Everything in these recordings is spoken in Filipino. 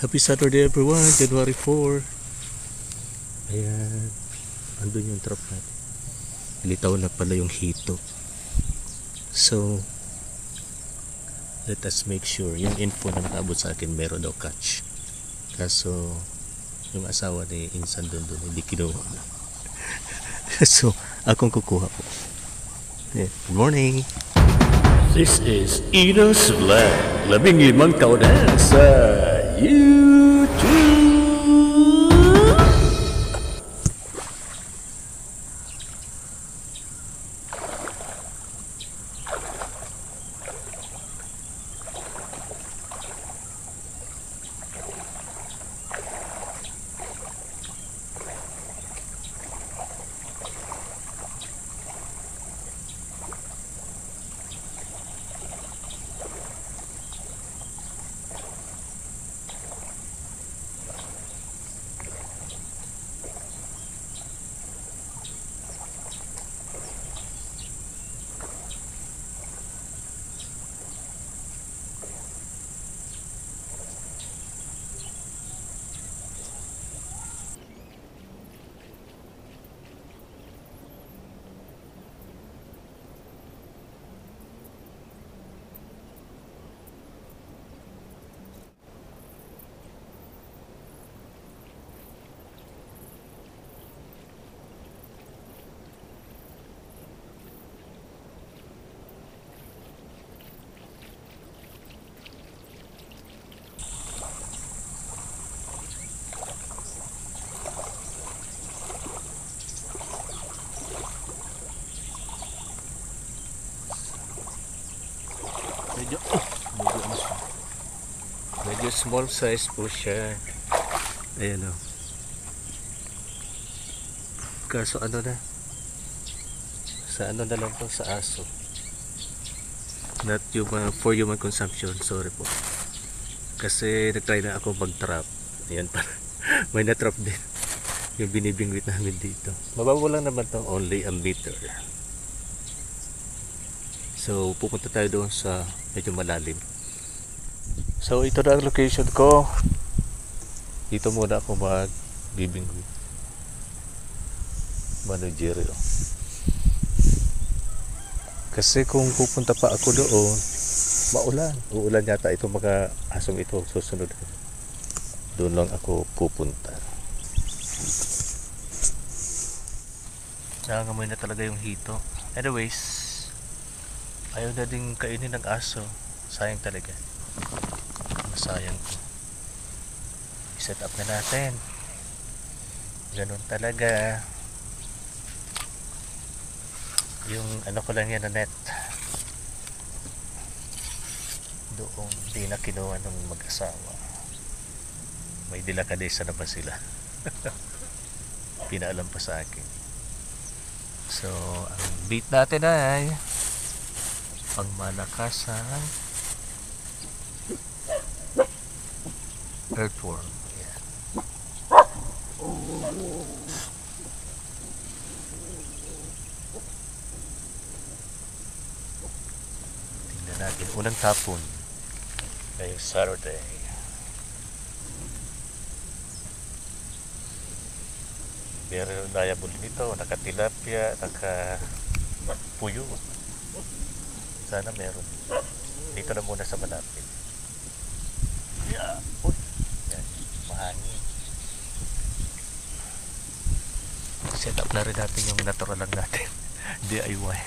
Happy Saturday everyone, January 4. Ayan, andun yung trap natin. Litaw na pala yung hito. So, let us make sure. Yung info na nakaabot sa akin, meron daw catch. Kaso, yung asawa ni Insan dun hindi kinuha. So, akong kukuha po. Yeah. Good morning! This is Enos Vlog. 15 taon na sa YouTube. Medyo small size po siya. Ayan o. Kaso ano na, sa ano na lang po, sa aso. Not human, for human consumption. Sorry po. Kasi nagtry na ako mag-trap. Ayan pa. May na-trap din. Yung binibingwit namin dito. Mababaw lang naman to, only a meter. So pupunta tayo doon sa medyo malalim. So ito na ang location ko. Dito muna ako magbibingwit. Manugero. Kasi kung pupunta pa ako doon, maulan. Uulan yata itong mga asong ito susunod. Doon lang ako pupunta. Nangangamoy na talaga yung hito. Anyways, ayaw na din kainin ng aso. Sayang talaga. Masayang ko. I-set up na natin. Ganun talaga. Yung ano ko lang yan na net. Doon di na kinuha ng mag-asawa. May dilakadesa na ba sila? Pinaalam pa sa akin. So, ang bait natin ay pangmalakasan earthworm. Yeah. Tingnan natin. Unang tapon ngayong Saturday. Meron liable nito. Naka-tilapia, naka-puyo. Sana meron. Dito na muna sa malapit. Yeah. Uy. Yan. Mahangin. Set up na rin natin yung natural lang natin. DIY.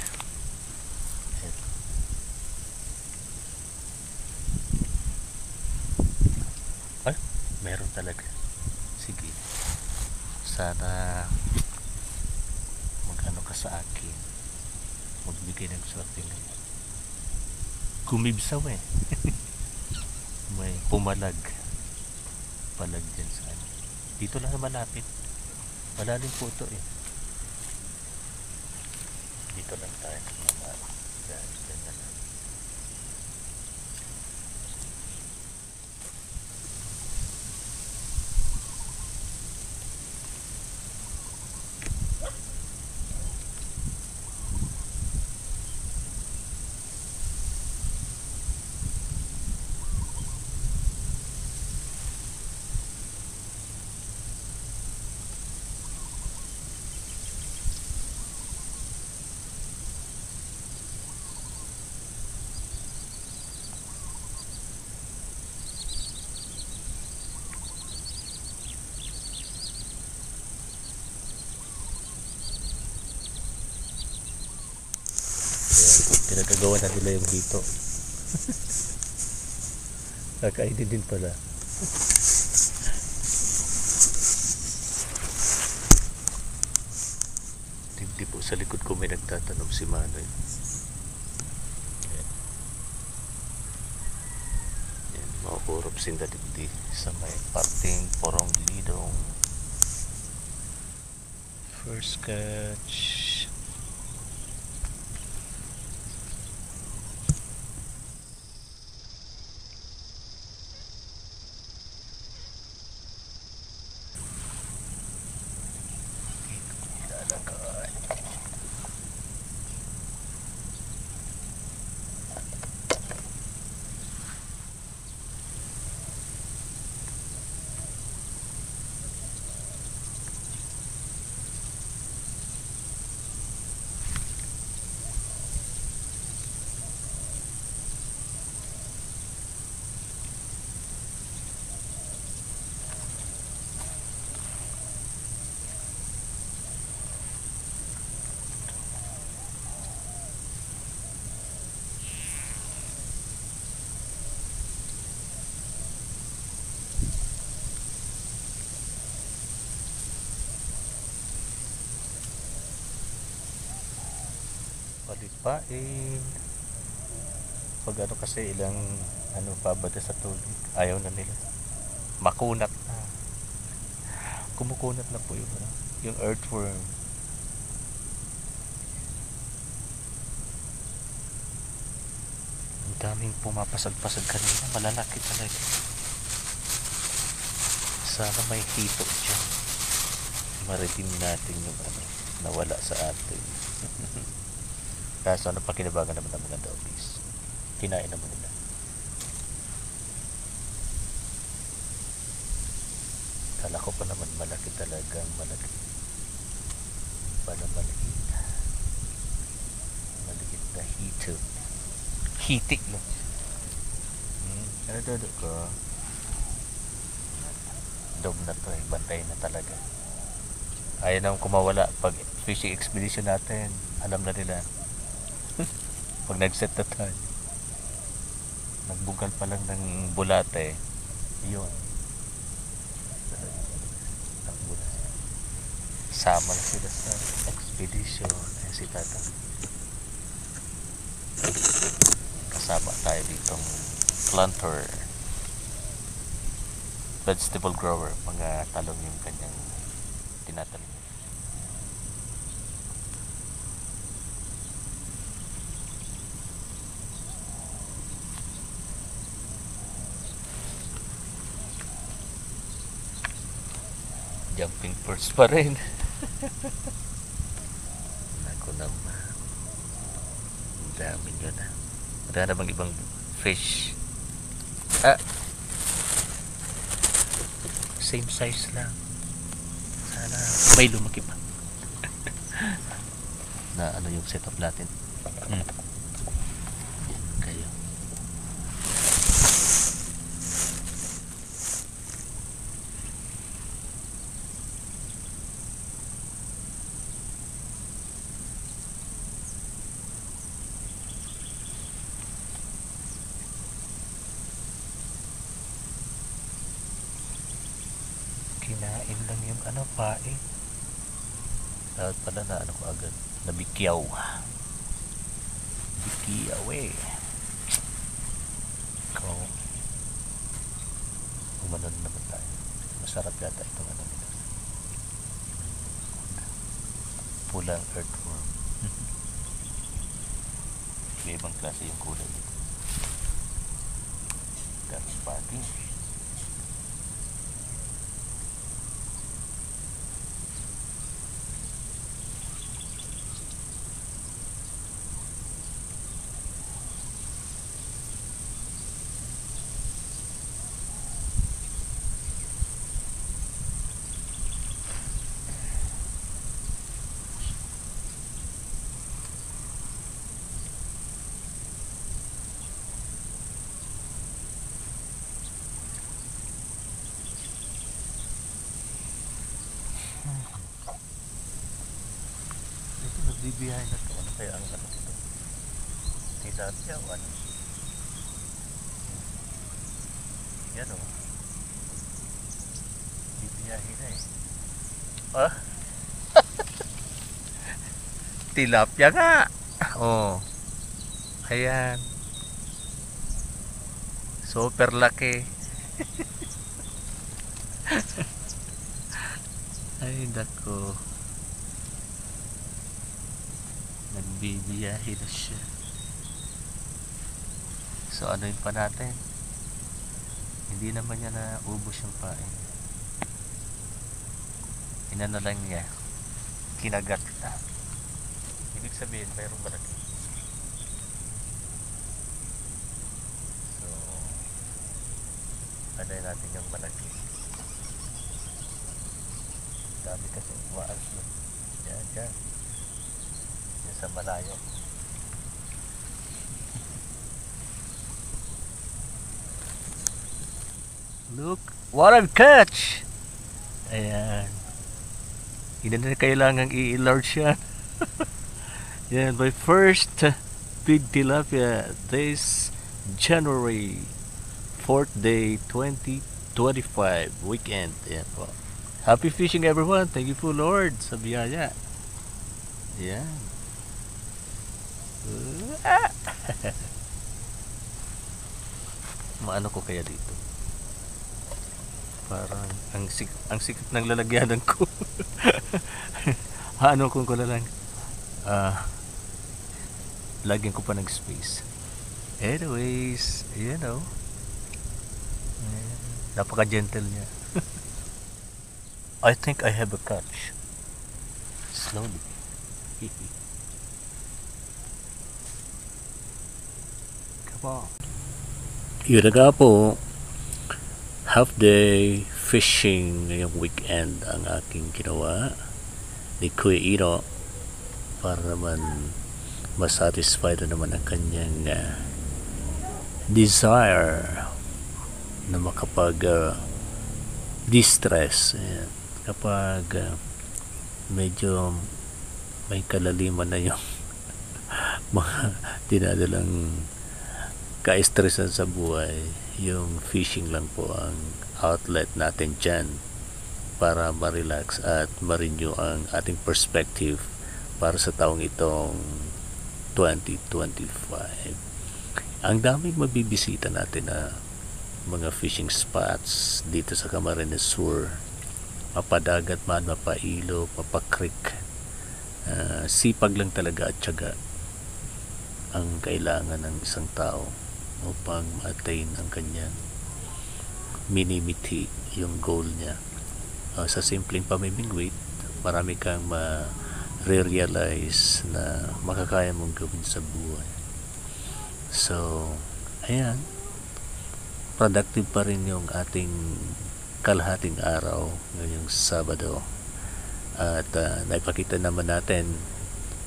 Ay, meron talaga. Sige. Sana mag-ano ka sa akin. Magbigay ng swerte ngayon. Kumibsaw eh. May pumalag dyan sa ano. Dito lang malapit. Malalim po ito eh. Dito lang tayo naman. Ganyan lang. Pinagkagawa na nila yung hito. Kakainin din pala. Hindi po sa likod ko may nagtatanom si Manoy. Yan. Yan, makurop sindaliti sa may parting Porong Lidong. First catch. Palipain. Pag ano kasi ilang babada sa tubig, ayaw na nila. Makunat na. Kumukunat na po yung earthworm. Ang daming pumapasag-pasag kanina, malalaki talaga. Sana may hito dyan. Maritim natin yung nawala sa atin. Kaso pakinabangan naman ng mga doggies. Kinain naman nila. Kala ko pa naman malaki talagang malaki. Pala maliit. Maliit na hito. Hitik no? Ano dodo ko? Dog na to bantay na talaga. Ayaw naman kumawala pag fishing expedition natin. Alam na nila. Pag nag-set na tayo, nagbugal pa lang ng bulate, yun, sama na sila sa expedition. Si Tata, kasama tayo ditong planter, vegetable grower. Mga talong yung kanyang tinatanim. Jumping first pa rin. Ako naman. Ang dami nyo na. Wala na bang ibang fish? Same size lang. Sana may lumaki pa. Na yung setup natin. Yan kayo. Kinain lang yung pain. Dapat pala na ko agad. Nabikyaw. Bikyaw Ikaw. Umanon naman tayo. Masarap yata itong nila. Pulang earthworm. May ibang klase yung kulay nito. Karspati. Dito nagbibiyahe na to. Ano kaya ang dito? tilapia o ano. Yan o. Bibiyahe na eh. Ah? Tilapia nga. Oh. Ayan. Super laki. Ay nako. Nagbibiyahe na siya. So ano yun pa natin? Hindi naman niya na ubos yung pain. Inano lang niya. Kinagat na. Ibig sabihin mayroong malaki. So anay natin yung malaki. Dami kasi umaas yun. Yan, yan. Yan sa malayo. Look, what a catch! Ayan. Hindi na kailangang i-large yan. Yan, my first big tilapia this January 4th day 2025 weekend. Yan po. Happy fishing everyone. Thank you po Lord sa biyaya. Yan. Maano ko kaya dito? Parang ang sikip ng lalagyanan ko. Ano kung ko na lang lagyan ko pa ng space. Anyways, you know, napaka gentle niya. I think I have a catch. Slowly. Come on. Yun na nga po, half day fishing ngayong weekend ang aking ginawa ni Kuya Ino para naman masatisfy na naman ang kanyang desire na makapag distress. Ayan. Kapag medyo may kalaliman na yung mga dinadalang ka-stressan sa buhay, yung fishing lang po ang outlet natin dyan para ma-relax at ma-renew ang ating perspective para sa taong itong 2025. Ang daming mabibisita natin na mga fishing spots dito sa Camarines Sur, mapadagat man, mapailo, mapakrik. Sipag lang talaga at tiyaga ang kailangan ng isang tao upang ma-attain ang kanyang minimiti, yung goal niya. Sa simpleng pamimingwit, marami kang ma-realize na makakaya mong gawin sa buhay. So, ayan, productive pa rin yung ating kalahating araw ngayong Sabado. At naipakita naman natin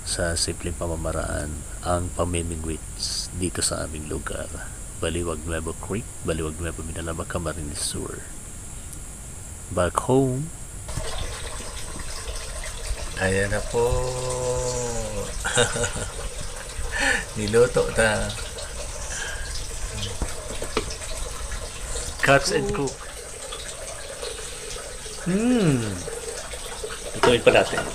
sa simpleng pamamaraan ang pamimingwits dito sa aming lugar. Baliwag Nuevo Creek, Baliwag Nuevo Minalaba, Camarines Sur. Back home. Ayan na po. Niluto na. Cuts and cook. Ituloy pa natin.